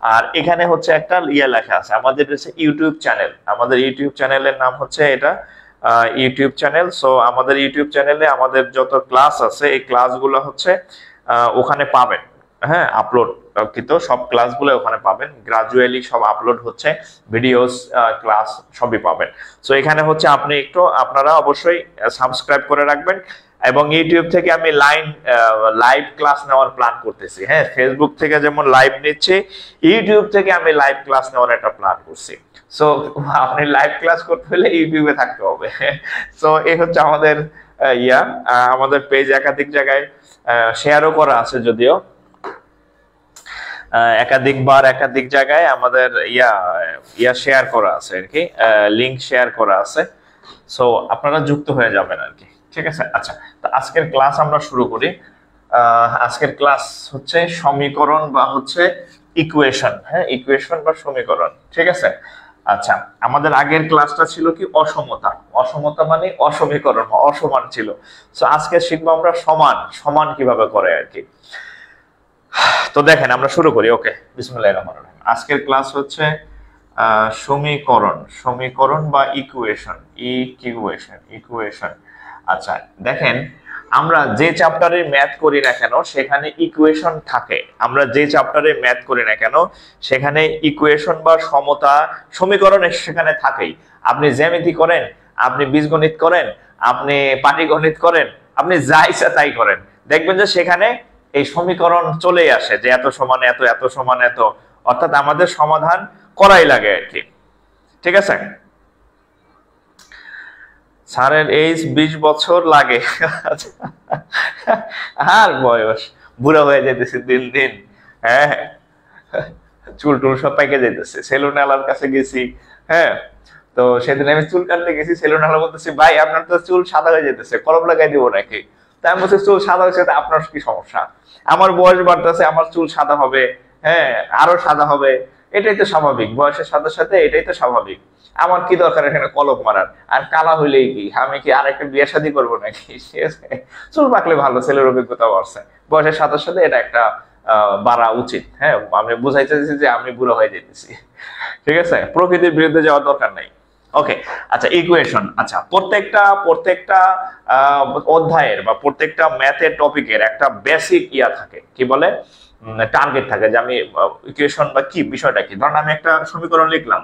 আর এখানে হচ্ছে একটা ইয়ে লেখা আছে, আমাদের হচ্ছে ইউটিউব চ্যানেল, আমাদের ইউটিউব চ্যানেলের নাম হচ্ছে এটা ইউটিউব চ্যানেল। সো আমাদের ইউটিউব চ্যানেলে আমাদের যত ক্লাস আছে এই ক্লাসগুলো হচ্ছে ওখানে পাবেন। হ্যাঁ, আপলোড কিন্তু সব ক্লাসগুলো ওখানে পাবেন, গ্রাজুয়ালি সব আপলোড হচ্ছে, ভিডিওস ক্লাস সবই পাবেন। সো এখানে হচ্ছে আপনি একটু আপনারা অবশ্যই সাবস্ক্রাইব করে রাখবেন। এবং ইউটিউব থেকে আমি লাইভ ক্লাস নেওয়ার প্ল্যান করতেছি। হ্যাঁ, ফেসবুক থেকে যেমন লাইভ নিচ্ছি, ইউটিউব থেকে আমি লাইভ ক্লাস নেওয়ার একটা প্ল্যান করছি। সো আপনি লাইভ ক্লাস করতে হলে ইউটিউবে থাকতে হবে। সো এই হচ্ছে আমাদের আমাদের পেজ একাধিক জায়গায় শেয়ারও করা আছে, যদিও একাধিকবার একাধিক জায়গায় আমাদের শেয়ার করা আছে আর কি, লিংক শেয়ার করা আছে। সো আপনারা যুক্ত হয়ে যাবেন আর কি, ঠিক আছে। আচ্ছা, তো আজকের ক্লাস আমরা শুরু করি। আজকের ক্লাস হচ্ছে সমীকরণ বা হচ্ছে ইকুয়েশন। হ্যাঁ, ইকুয়েশন বা সমীকরণ, ঠিক আছে। আচ্ছা, আমাদের আগের ক্লাসটা ছিল কি অসমতা। অসমতা মানে অসমীকরণ, অসমান ছিল। সো আজকে শিখবো আমরা সমান। সমান কিভাবে করে আর কি। তো দেখেন আমরা শুরু করি। ওকে, বিসমিল্লাহির রহমানির রহিম। আজকের ক্লাস হচ্ছে সমীকরণ। সমীকরণ বা ইকুয়েশন। ইকুয়েশন। আচ্ছা দেখেন, আমরা যে চ্যাপ্টারে ম্যাথ করি না কেন সেখানে ইকুয়েশন থাকে। আমরা যে চ্যাপ্টারে ম্যাথ করি না কেন সেখানে ইকুয়েশন বা সমতা সমীকরণ সেখানে থাকেই। আপনি জ্যামিতি করেন, আপনি বীজগণিত করেন, আপনি পাটিগণিত করেন, আপনি যা ইচ্ছা তাই করেন, দেখবেন যে সেখানে এই সমীকরণ চলেই আসে যে এত সমান এত, এত সমান এত। অর্থাৎ আমাদের সমাধান করাই লাগে আর কি, ঠিক আছে। স্যারের এইজ 20 বছর লাগে। আর বয়স বুড়া হয়ে যেতেছে দিন দিন। হ্যাঁ, চুল টুল সব পাইকে যেতেছে। সেলুন আলার কাছে গেছি, হ্যাঁ, তো সেদিন আমি চুল কাটতে গেছি। সেলুন আলা বলতেছি, ভাই আপনার তো চুল সাদা হয়ে যেতেছে, কলম লাগাই দিব নাকি? তাই আমি বলছি, চুল সাদা হয়েছে আপনার কি সমস্যা? আমার বয়স বাড়তেছে, আমার চুল সাদা হবে, হ্যাঁ আরো সাদা হবে, এটাই তো স্বাভাবিক। বয়সের সাথে সাথে এটাই তো স্বাভাবিক। আমার কি দরকার এখানে কলম মারার? আর কালা হইলেই কি, আমি কি আর একটা বিয়ে শাদী করবো নাকি? চুল পাকলে ভালো, ছেলের অভিজ্ঞতা বাড়ছে, বয়সের সাথে সাথে এটা একটা বাড়া উচিত। হ্যাঁ, আমি বুঝাইতে চাইছি যে আমি বুড়ো হয়ে যেতেছি, ঠিক আছে। প্রকৃতির বিরুদ্ধে যাওয়ার দরকার নাই। ওকে, আচ্ছা ইকুয়েশন। আচ্ছা, প্রত্যেকটা অধ্যায়ের বা প্রত্যেকটা ম্যাথের টপিকের একটা বেসিক থাকে, কি বলে, টার্গেট থাকে যে আমি ইকুয়েশন বা কি বিষয়টা কি। ধরুন আমি একটা সমীকরণ লিখলাম,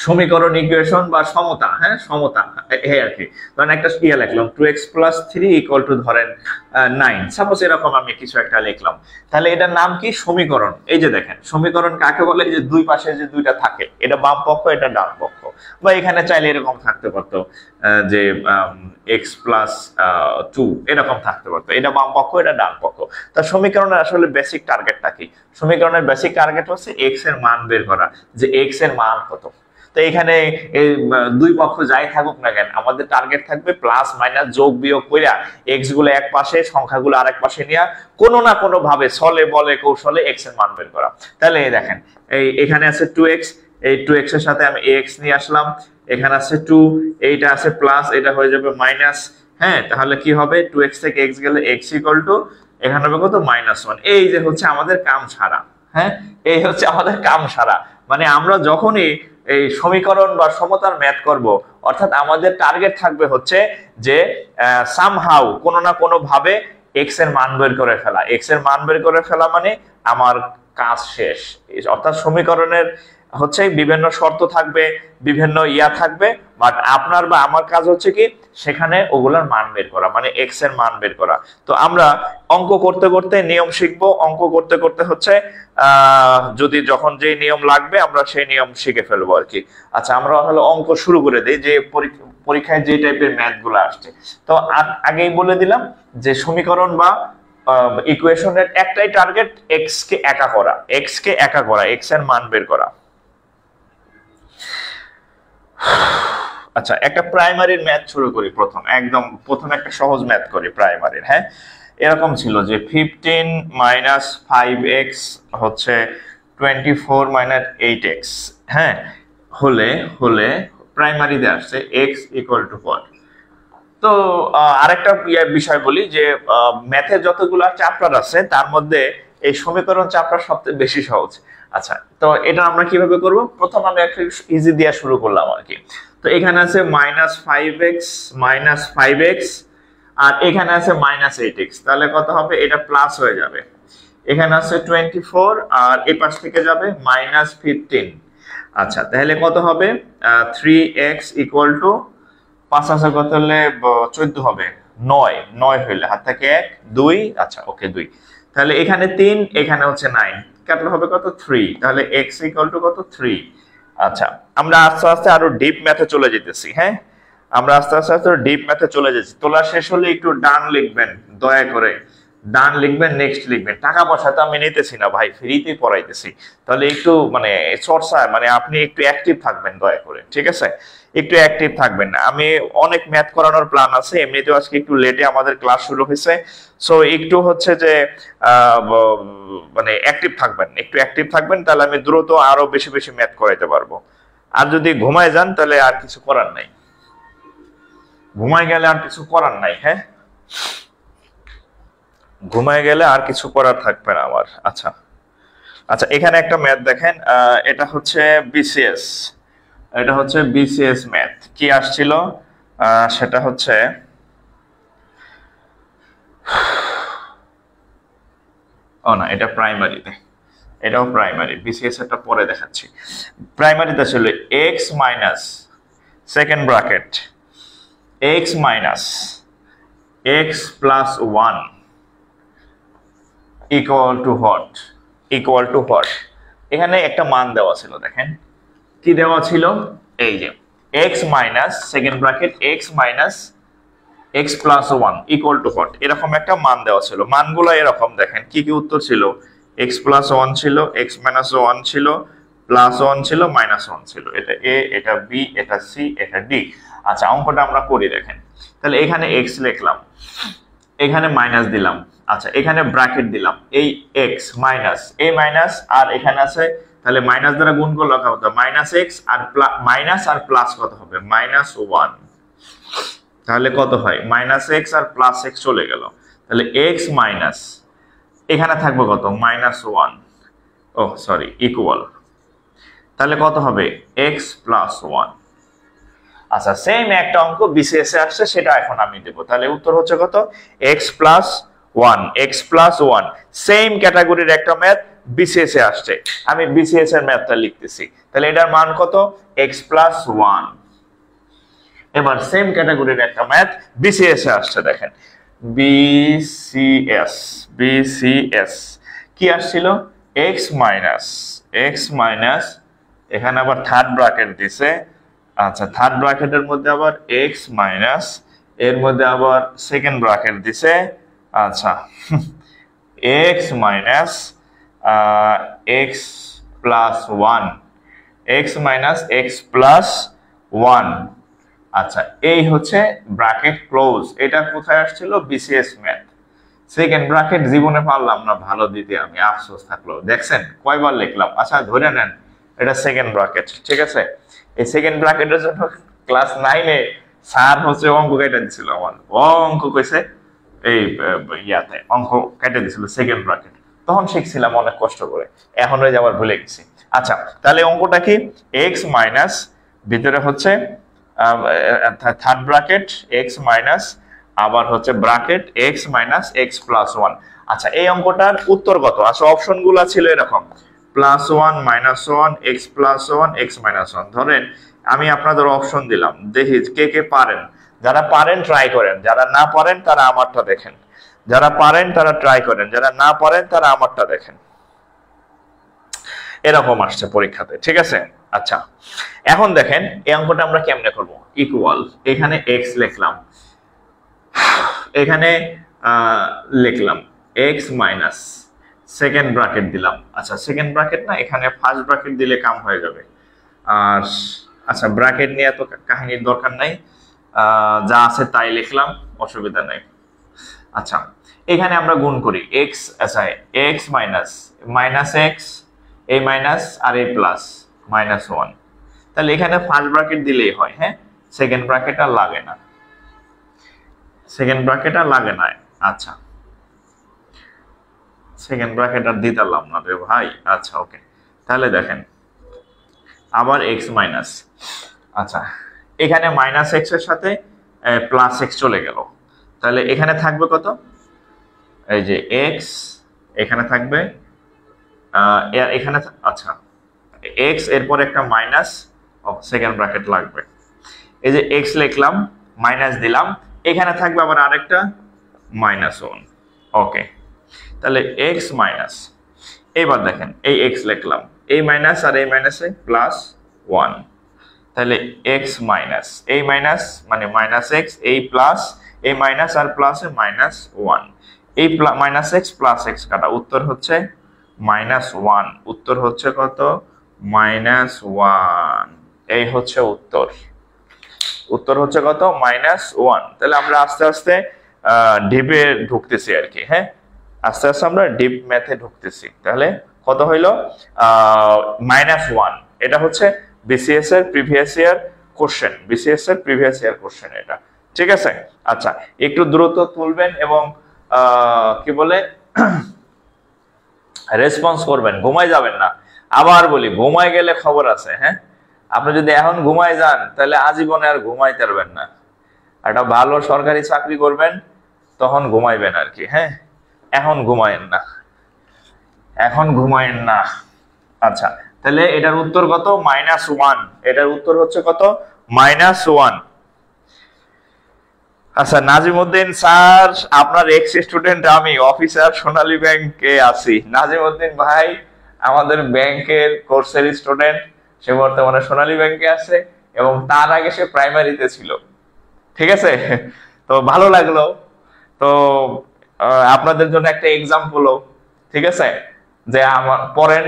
সমীকরণ, ইকুয়েশন বা সমতা। হ্যাঁ, সমতা এই আর কি। ধরেন একটা লিখলাম 2x + 3 = ধরেন 9, সাপোজ এরকম আমি কিছু একটা লিখলাম। তাহলে এটার নাম কি? সমীকরণ। এই যে দেখেন, সমীকরণ কাকে বলে? যে দুই পাশে যে দুইটা থাকে, এটা বাম পক্ষ, এটা ডান পক্ষ। বা এখানে চাইলে এরকম থাকতে পারতো যে x + 2 এরকম থাকতে পারতো, এটা বাম পক্ষ, এটা ডান পক্ষ। তা সমীকরণের আসলে বেসিক টার্গেটটা কি? সমীকরণের বেসিক টার্গেট হচ্ছে x এর মান বের করা, যে x এর মান কত। তো এখানে এই দুই পক্ষ যাই থাকুক না কেন, আমাদের টার্গেট থাকবে প্লাস মাইনাস যোগ বিয়োগ কইরা এক্স গুলো এক পাশে, সংখ্যাগুলো আরেক পাশে নিয়ে কোনো না কোনো ভাবে ছলে বলে কৌশলে এক্স এর মান বের করা। তাহলে এই দেখেন, এখানে আছে 2x, এই 2x এর সাথে আমি x নিয়ে আসলাম, এখানে আছে 2, এইটা আছে প্লাস, এটা হয়ে যাবে মাইনাস। হ্যাঁ, তাহলে কি হবে? 2x থেকে x গেলে x = এখানে হবে কত? -1। এই যে হচ্ছে আমাদের কাম সারা। হ্যাঁ, এই হচ্ছে আমাদের কাম সারা। মানে আমরা যখনই এই সমীকরণ বা সমতার ম্যাথ করব, অর্থাৎ আমাদের টার্গেট থাকবে হচ্ছে যে সামহাউ কোনো না কোনো ভাবে এক্স এর মান বের করে ফেলা। এক্স এর মান বের করে ফেলা মানে আমার কাজ শেষ। অর্থাৎ সমীকরণের হচ্ছে বিভিন্ন শর্ত থাকবে, বিভিন্ন থাকবে, বাট আপনার বা আমার কাজ হচ্ছে কি সেখানে ওগুলোর মান বের করা, মানে এক্স এর মান বের করা। তো আমরা অঙ্ক করতে করতে নিয়ম শিখবো, অঙ্ক করতে করতে হচ্ছে যদি যখন যে নিয়ম লাগবে আমরা সেই নিয়ম শিখে ফেলবো আর কি। আচ্ছা, আমরা তাহলে অঙ্ক শুরু করে দিই, যে পরীক্ষায় যে টাইপের ম্যাথ গুলো আসছে। তো আগেই বলে দিলাম যে সমীকরণ বা ইকুয়েশনের একটাই টার্গেট, এক্স কে একা করা, এক্স এর মান বের করা। আচ্ছা, একটা প্রাইমারির ম্যাথ শুরু করি। প্রথম একটা সহজ ম্যাথ করি প্রাইমারির। হ্যাঁ, এরকম ছিল যে 15 - 5x হচ্ছে 24 - 8x। হ্যাঁ, হলে প্রাইমারিতে আসছে x = 4। তো আরেকটা বিষয় বলি যে ম্যাথের যতগুলো চ্যাপ্টার আছে তার মধ্যে এই সমীকরণ চাপটা সবচেয়ে বেশি সহজ। আচ্ছা, তো এটা আমরা কিভাবে করব? প্রথম আমি একটা ইজি দিয়ে শুরু করলাম আর কি। তো এখানে আছে -5x আর এখানে আছে -8x, তাহলে কত হবে? এটা প্লাস হয়ে যাবে। এখানে আছে 24 আর এই পাশ থেকে যাবে -15। আচ্ছা, তাহলে কত হবে? 3x ইকুয়াল টু 5 আছে কত হলে 14 হবে, 9 হইলে হাত থেকে 1 2। আচ্ছা ওকে 2, তাহলে এখানে 3 এখানে হচ্ছে 9, কাটলে হবে কত? 3। তাহলে x ইকুয়াল টু কত? 3। আচ্ছা, আমরা আস্তে আস্তে আরো ডিপ ম্যাথে চলে যেতেছি। হ্যাঁ, আমরা আস্তে আস্তে আরো ডিপ ম্যাথে চলে যাচ্ছি। তোলা শেষ হলে একটু ডান লিখবেন দয়া করে, ডান লিখবেন, নেক্সট লিখবেন। টাকা পয়সা তো আমি নিতেছি না ভাই, ফ্রিতেই পড়াইতেছি। তাহলে একটু মানে চর্চা, মানে আপনি একটু অ্যাক্টিভ থাকবেন দয়া করে, ঠিক আছে? একটু অ্যাক্টিভ থাকবেন। আমি অনেক ম্যাথ করানোর প্ল্যান আছে, এমনিতেও আজকে একটু লেটে আমাদের ক্লাস শুরু হয়েছে। সো একটু হচ্ছে যে মানে অ্যাক্টিভ থাকবেন, একটু অ্যাক্টিভ থাকবেন, তাহলে আমি দ্রুত আরো বেশি বেশি ম্যাথ করাইতে পারবো। আর যদি ঘুমায় যান তাহলে আর কিছু করার নাই, ঘুমায় গেলে আর কিছু করার নাই। হ্যাঁ, ঘুমায় গেলে আর কিছু করার থাকবে না আমার। আচ্ছা আচ্ছা, এখানে একটা ম্যাথ দেখেন, এটা হচ্ছে বিসিএস, এটা হচ্ছে বিসিএস ম্যাথ। কি আসছিল? সেটা হচ্ছে ও না, এটা প্রাইমারিতে, এটাও প্রাইমারি, বিসিএস এটা পরে দেখাচ্ছি। প্রাইমারিতে ছিল x minus second bracket x minus x plus 1 equal to what? Equal to what? এখানে একটা মান দেওয়া ছিল, দেখেন কি দেওয়া ছিল, এই যে x minus second bracket x minus x plus 1 equal to what, এরকম একটা মান দেওয়া ছিল। মানগুলো এরকম, দেখেন কি কি উত্তর ছিল। x প্লাস 1 ছিল, x মাইনাস 1 ছিল, প্লাস 1 ছিল, মাইনাস 1 ছিল। এটা a, এটা b, এটা c, এটা d। আচ্ছা, অঙ্কটা আমরা করি, দেখেন। তাহলে এখানে x লিখলাম, এখানে মাইনাস দিলাম। আচ্ছা, এখানে ব্র্যাকেট দিলাম, এই x মাইনাস এই মাইনাস আর এখানে আছে, তাহলে মাইনাস দ্বারা গুণ করলে কত হবে? মাইনাস এক্স আর মাইনাস আর প্লাস কত হবে? -1। তাহলে কত হয়? -x আর +x চলে গেল, তাহলে x মাইনাস এখানে থাকবে কত? -1, ও সরি, ইকুয়াল। তাহলে কত হবে? x plus 1। আচ্ছা, সেম একটা অঙ্ক বিসিএস এ আসছে, সেটা এখন আমি দেব। তাহলে উত্তর হচ্ছে কত? x plus 1, x plus 1। Same ক্যাটাগরির একটা ম্যাথ বিসিএস এ আসছে, আমি বিসিএস এর ম্যাথটা লিখতেছি। তাহলে এটার মান কত? x plus 1। এবার সেম ক্যাটাগরির একটা ম্যাথ বিসিএস এ আসছে, দেখেন বিসিএস কি আসছিল? x মাইনাস এখানে আবার থার্ড ব্র্যাকেট দিছে। আচ্ছা, থার্ড ব্র্যাকেটের মধ্যে আবার x মাইনাস, এর মধ্যে আবার সেকেন্ড ব্র্যাকেট দিছে। আচ্ছা, x minus x plus 1, x minus x plus 1। আচ্ছা, এই হচ্ছে ব্র্যাকেট ক্লোজ। এটা কোথায় আসছিল? BCS math. সেকেন্ড ব্র্যাকেট জীবনে পারলাম না ভালো দিতে, আমি আফসোস থাকলো। দেখছেন কয়বার লিখলাম? আচ্ছা, ধরে নেন এটা সেকেন্ড ব্র্যাকেট, ঠিক আছে? এই সেকেন্ড ব্র্যাকেটের জন্য ক্লাস 9 এ স্যার হচ্ছে অঙ্ক কেটে দিছিল আমার। অঙ্ক কইছে এই ইয়াতে অঙ্ক কেটে দিছিল সেকেন্ড ব্র্যাকেট, তখন শিখছিলাম অনেক কষ্ট করে, এখন ওই যে আবার ভুলে গেছি। আচ্ছা, তাহলে অঙ্কটা কি? x মাইনাস ভিতরে হচ্ছে থার্ড ব্র্যাকেট x মাইনাস আবার হচ্ছে bracket x minus x plus 1। আচ্ছা, এই অঙ্কটার উত্তর কত? আচ্ছা, অপশনগুলো ছিল এরকম +1 -1 x প্লাস 1 x মাইনাস 1। ধরেন আমি আপনাদের অপশন দিলাম, দেখি কে কে পারেন। যারা পারেন ট্রাই করেন, যারা না পারেন তারা আমারটা দেখেন। যারা পারেন তারা ট্রাই করেন, যারা না পারেন তারা আমারটা দেখেন। এরকম আসছে পরীক্ষাতে, ঠিক আছে? আচ্ছা, এখন দেখেন এই অঙ্কটা আমরা কেমনে করব? ইকুয়াল, এখানে x লিখলাম, এখানে লিখলাম x মাইনাস সেকেন্ড ব্র্যাকেট দিলাম। আচ্ছা, সেকেন্ড ব্র্যাকেট না, এখানে ফার্স্ট ব্র্যাকেট দিলে কাম হয়ে যাবে। আর আচ্ছা, ব্র্যাকেট নিয়ে এত কাহিনীর দরকার নাই, যা আছে তাই লিখলাম, অসুবিধা নাই। আচ্ছা, এখানে আমরা গুণ করি x, আচ্ছা x মাইনাস x, এই মাইনাস আর এই প্লাস -1। তাহলে এখানে ফার্স্ট ব্র্যাকেট দিলেই হয়। হ্যাঁ, সেকেন্ড ব্র্যাকেট আর লাগে না, সেকেন্ড ব্র্যাকেট আর লাগে না। আচ্ছা, সেকেন্ড ব্র্যাকেট আর দিতাম না রে ভাই। আচ্ছা ওকে, তাহলে দেখেন আবার এক্স মাইনাস, আচ্ছা এখানে মাইনাস এক্স এর সাথে প্লাস এক্স চলে গেল, তাহলে এখানে থাকবে কত, এই যে এক্স এখানে থাকবে, এখানে আচ্ছা এক্স এরপর একটা মাইনাস সেকেন্ড ব্র্যাকেট লাগবে, এই যে এক্স লিখলাম মাইনাস দিলাম, এখানে থাকবে আবার আরেকটা মাইনাস ওয়ান। ওকে, তাহলে এক্স মাইনাস, এবার দেখেন এই এক্স লিখলাম, এই মাইনাস আর এই মাইনাসে প্লাস ওয়ান, তাহলে এক্স মাইনাস এই মাইনাস মানে মাইনাস এক্স, এই প্লাস এই মাইনাস আর প্লাসে মাইনাস ওয়ান, এই মাইনাস এক্স প্লাস এক্স কাটা, উত্তর হচ্ছে মাইনাস ওয়ান। উত্তর হচ্ছে কত, মাইনাস ওয়ান। এই হচ্ছে উত্তর, উত্তর হচ্ছে কত, মাইনাস ওয়ান। তাহলে আমরা আস্তে আস্তে ডিপে ঢুকতেছি আর কি, হ্যাঁ আস্তে আস্তে আমরা ডিপ ম্যাথে ঢুকতেছি। তাহলে কত হইলো, মাইনাস ওয়ান। এটা হচ্ছে বিসিএস এর প্রিভিয়াস ইয়ার কোশ্চেন, বিসিএস এর প্রিভিয়াস ইয়ার কোশ্চেন এটা, ঠিক আছে। আচ্ছা একটু দ্রুত তুলবেন এবং কি বলে রেসপন্স করবেন, ঘুমাই যাবেন না। আবার বলি ঘুমাই গেলে খবর আছে, হ্যাঁ আপনি যদি এখন ঘুমাই যান তাহলে আজীবনে আর ঘুমাইতে পারবেন না। একটা ভালো সরকারি চাকরি করবেন তখন ঘুমাইবেন আর কি, হ্যাঁ এখন ঘুমায়েন না, এখন ঘুমায়েন না। আচ্ছা তাহলে এটার উত্তর কত, মাইনাস ওয়ান। এটার উত্তর হচ্ছে কত, মাইনাস ওয়ান। আচ্ছা নাজিমউদ্দিন স্যার আপনার এক্স স্টুডেন্ট, আমি অফিসার সোনালী ব্যাংকে আছি। নাজিমউদ্দিন ভাই আমাদের ব্যাংকের কোর্সের স্টুডেন্ট, সে বর্তমানে সোনালী ব্যাংকে আছে এবং তার আগে সে প্রাইমারিতে ছিল, ঠিক আছে। তো ভালো লাগলো, তো আপনাদের জন্য একটা এক্সাম্পল, ঠিক আছে, যে আমার পড়েন,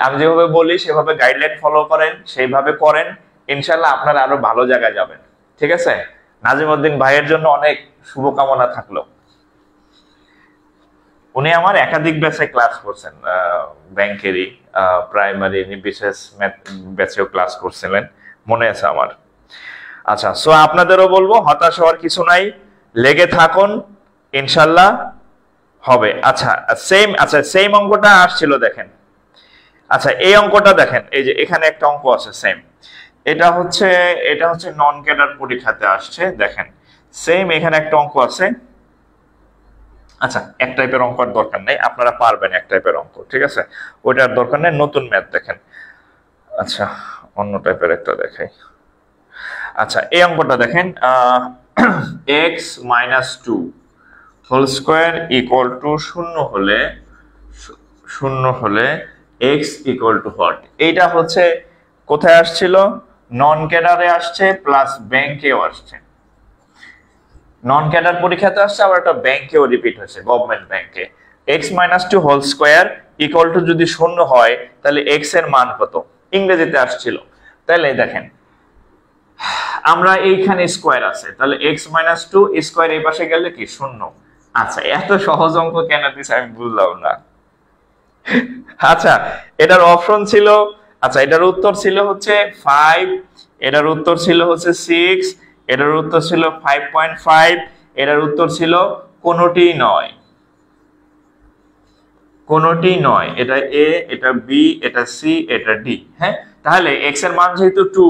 আমি যেভাবে বলি সেভাবে গাইডলাইন ফলো করেন, সেইভাবে করেন, ইনশাল্লাহ আপনারা আরো ভালো জায়গায় যাবেন, ঠিক আছে। নাজিমউদ্দিন ভাইয়ের জন্য অনেক শুভকামনা থাকলো। উনি আমার একাধিক ব্যাচে ক্লাস করছেন, ব্যাংকেরই প্রাইমারি বিশেষ ব্যাচেও ক্লাস করছিলেন, মনে আছে আমার। আচ্ছা সো আপনাদেরও বলবো হতাশ হওয়ার কিছু নাই, লেগে থাকুন, ইনশাল্লাহ হবে। আচ্ছা সেম অঙ্কটা আসছিল দেখেন, আচ্ছা এই অঙ্কটা দেখেন, এই যে এখানে একটা অঙ্ক আছে সেম, এটা হচ্ছে নন ক্যাডার পরীক্ষাতে আসছে, দেখেন সেম এখানে একটা অঙ্ক আছে। আচ্ছা এক টাইপের অঙ্কের দরকার নেই, আপনারা পারবেন এক টাইপের অঙ্ক, ঠিক আছে, ওইটার দরকার নেই, নতুন ম্যাথ দেখেন। আচ্ছা অন্য টাইপের একটা দেখাই। আচ্ছা এই অঙ্কটা দেখেন, x minus two whole square equal to শূন্য হলে এক্স ইকুয়াল টু হোয়াট। এইটা হচ্ছে কোথায় আসছিল, নন ক্যাডারে আসছে প্লাস ব্যাংকেও আসছে, নন ক্যাডার পরীক্ষাতে আসছে, আবার একটা ব্যাংকেও রিপিট হয়েছে, গভর্নমেন্ট ব্যাংকে। X minus two whole square equal to যদি শূন্য হয় তাহলে এক্স এর মান কত, ইংরেজিতে আসছিল। তাহলে দেখেন আমরা এইখানে স্কোয়ার আছে, তাহলে এক্স মাইনাস টু স্কোয়ার এই পাশে গেলে কি শূন্য। আচ্ছা এত সহজ অঙ্ক কেন দিছে আমি বুঝলাম না। আচ্ছা এটার অপশন ছিল, আচ্ছা এটার উত্তর ছিল হচ্ছে 5, এটার উত্তর ছিল হচ্ছে 6, এটার উত্তর ছিল 5.5, এটার উত্তর ছিল কোনোটি নয়, কোনোটি নয়। এটা এ, এটা বি, এটা সি, এটা ডি। হ্যাঁ তাহলে এক্স এর মান যেহেতু 2,